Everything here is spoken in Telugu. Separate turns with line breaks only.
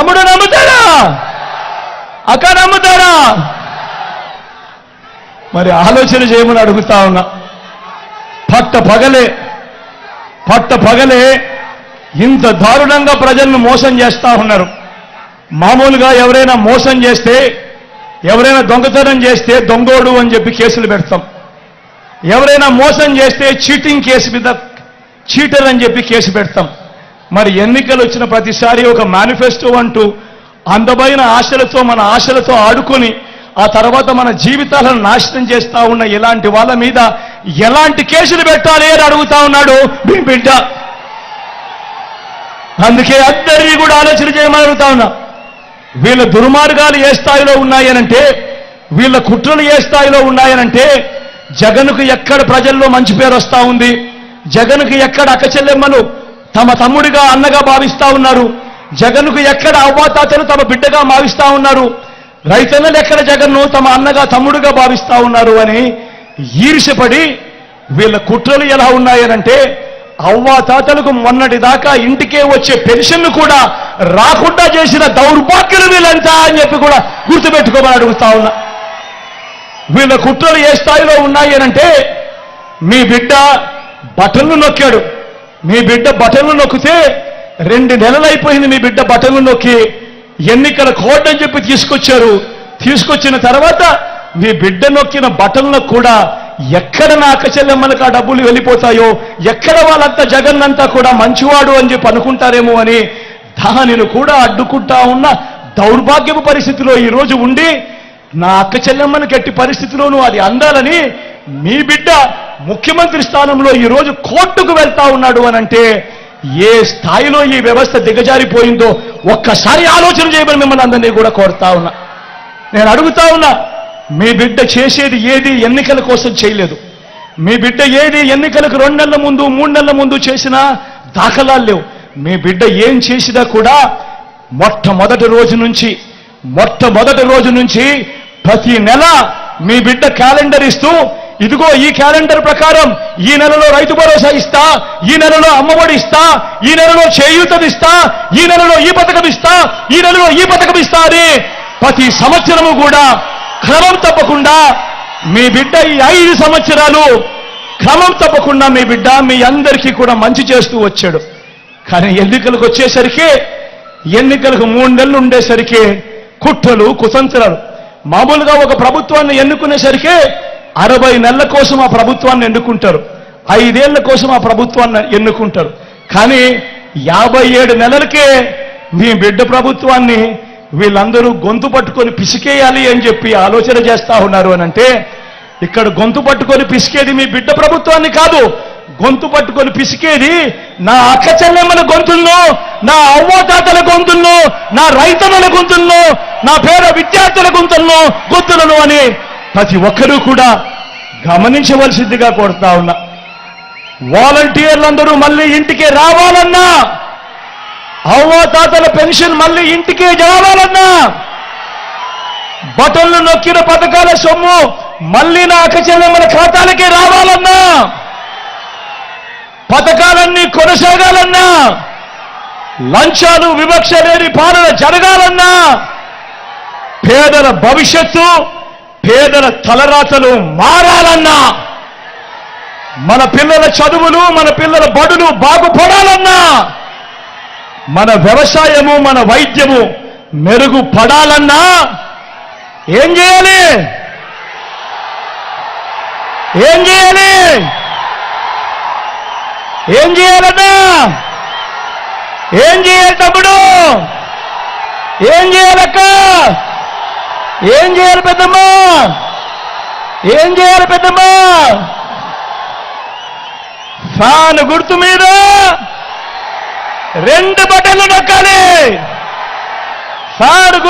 తమ్ముడు నమ్ముతారా? అక్క నమ్ముతారా? మరి ఆలోచన చేయమని అడుగుతా ఉన్నా. పట్ట పగలే ఇంత దారుణంగా ప్రజలను మోసం చేస్తా ఉన్నారు. మామూలుగా ఎవరైనా మోసం చేస్తే, ఎవరైనా దొంగతనం చేస్తే దొంగోడు అని చెప్పి కేసులు పెడతాం. ఎవరైనా మోసం చేస్తే చీటింగ్ కేసు మీద చీటర్ అని చెప్పి కేసు పెడతాం. మరి ఎన్నికలు వచ్చిన ప్రతిసారి ఒక మేనిఫెస్టో అంటూ అందమైన ఆశలతో మన ఆశలతో ఆడుకొని ఆ తర్వాత మన జీవితాలను నాశనం చేస్తా ఉన్న ఇలాంటి వాళ్ళ మీద ఎలాంటి కేసులు పెట్టాలి అని అడుగుతా ఉన్నాడు మీ బిడ్డ. అందుకే అందరినీ కూడా ఆలోచన చేయమని అడుగుతా ఉన్నా. వీళ్ళ దుర్మార్గాలు ఏ స్థాయిలో ఉన్నాయనంటే, వీళ్ళ కుట్రలు ఏ స్థాయిలో ఉన్నాయనంటే, జగన్కు ఎక్కడ ప్రజల్లో మంచి పేరు వస్తా ఉంది, జగన్కు ఎక్కడ అక్కచెల్లెమ్మలు తమ తమ్ముడిగా అన్నగా భావిస్తా ఉన్నారు, జగన్కు ఎక్కడ అవ్వాతాతలు తమ బిడ్డగా భావిస్తా ఉన్నారు, రైతన్నలు ఎక్కడ జగన్ను తమ అన్నగా తమ్ముడుగా భావిస్తా ఉన్నారు అని ఈర్ష్యపడి వీళ్ళ కుట్రలు ఎలా ఉన్నాయనంటే, అవ్వాతాతలకు మొన్నటి దాకా ఇంటికే వచ్చే పెన్షన్ కూడా రాకుండా చేసిన దౌర్భాగ్యులు వీళ్ళంతా అని చెప్పి కూడా గుర్తుపెట్టుకోమని అడుగుతా ఉన్నా. వీళ్ళ కుట్రలు ఏ స్థాయిలో ఉన్నాయనంటే, మీ బిడ్డ బటన్లు నొక్కాడు. మీ బిడ్డ బటన్లు నొక్కితే 2 నెలలు అయిపోయింది. మీ బిడ్డ బటన్లు నొక్కి ఎన్నికల కోడ్ అని చెప్పి తీసుకొచ్చారు. తీసుకొచ్చిన తర్వాత మీ బిడ్డ నొక్కిన బటన్లకు కూడా ఎక్కడ నా అక్కచెల్లెమ్మలకు ఆ డబ్బులు వెళ్ళిపోతాయో, ఎక్కడ వాళ్ళంతా జగన్నంతా కూడా మంచివాడు అని చెప్పి అనుకుంటారేమో అని దానిని కూడా అడ్డుకుంటా ఉన్న దౌర్భాగ్యపు పరిస్థితిలో ఈరోజు ఉండి, నా అక్కచెల్లెమ్మను గట్టి పరిస్థితిలోనూ అది అందాలని మీ బిడ్డ ముఖ్యమంత్రి స్థానంలో ఈరోజు కోర్టుకు వెళ్తా ఉన్నాడు అనంటే ఏ స్థాయిలో ఈ వ్యవస్థ దిగజారిపోయిందో ఒక్కసారి ఆలోచన చేయమని మిమ్మల్ని అందరినీ కూడా కోరుతా ఉన్నా. నేను అడుగుతా ఉన్నా, మీ బిడ్డ చేసేది ఏది ఎన్నికల కోసం చేయలేదు. మీ బిడ్డ ఏది ఎన్నికలకు 2 నెలల ముందు 3 నెలల ముందు చేసినా దాఖలాలు లేవు. మీ బిడ్డ ఏం చేసినా కూడా మొట్టమొదటి రోజు నుంచి ప్రతి నెల మీ బిడ్డ క్యాలెండర్ ఇస్తూ, ఇదిగో ఈ క్యాలెండర్ ప్రకారం ఈ నెలలో రైతు భరోసా ఇస్తా, ఈ నెలలో అమ్మఒడి ఇస్తా, ఈ నెలలో చేయూతనిస్తా, ఈ నెలలో ఈ పథకం ఇస్తా, ఈ నెలలో ఈ పథకం ఇస్తా అని ప్రతి సంవత్సరము కూడా క్రమం తప్పకుండా మీ బిడ్డ ఈ 5 సంవత్సరాలు క్రమం తప్పకుండా మీ బిడ్డ మీ అందరికీ కూడా మంచి చేస్తూ వచ్చాడు. కానీ ఎన్నికలకు వచ్చేసరికి, ఎన్నికలకు 3 నెలలు ఉండేసరికి కుట్రలు కుతంత్రాలు. మామూలుగా ఒక ప్రభుత్వాన్ని ఎన్నుకునేసరికి 60 నెలల కోసం ఆ ప్రభుత్వాన్ని ఎన్నుకుంటారు, 5 ఏళ్ల కోసం ఆ ప్రభుత్వాన్ని ఎన్నుకుంటారు. కానీ 57 నెలలకే మీ బిడ్డ ప్రభుత్వాన్ని వీళ్ళందరూ గొంతు పట్టుకొని పిసికేయాలి అని చెప్పి ఆలోచన చేస్తా ఉన్నారు అనంటే, ఇక్కడ గొంతు పట్టుకొని పిసికేది మీ బిడ్డ ప్రభుత్వాన్ని కాదు, గొంతు పట్టుకొని పిసికేది నా అక్క చెల్లెమ్మల గొంతుల్లో, నా అవ్వతాతల గొంతుల్లో, నా రైతన్నల గొంతుల్లో, నా పేద విద్యార్థుల గొంతులను అని ప్రతి ఒక్కరూ కూడా గమనించవలసిందిగా కోరుతా ఉన్నా. వాలంటీర్లందరూ మళ్ళీ ఇంటికి రావాలన్నా, అవ్వతాతల పెన్షన్ మళ్ళీ ఇంటికే రావాలన్నా, బటన్లు నొక్కిన పథకాల సొమ్ము మళ్ళీ నా అక్కచెల్లెమ్మల ఖాతాలకే రావాలన్నా, పథకాలన్నీ కొనసాగాలన్నా, లంచాలు వివక్ష లేని పాలన జరగాలన్నా, పేదల భవిష్యత్తు పేదల తలరాతలు మారాలన్నా, మన పిల్లల చదువులు మన పిల్లల బడులు బాగుపడాలన్నా, మన వ్యవసాయము మన వైద్యము మెరుగుపడాలన్నా ఏం చేయాలి? ఏం చేయాలి? ఏం చేయాలన్నా? ఏం చేయాలి తమ్ముడు? ఏం చేయాలక్క? ఏం చేయాలి పెద్దమ్మా? ఏం చేయాలి పెద్దమ్మా? ఫ్యాన్ గుర్తు మీద 2 బటన్లు నొక్కాలి. ఫ్యాన్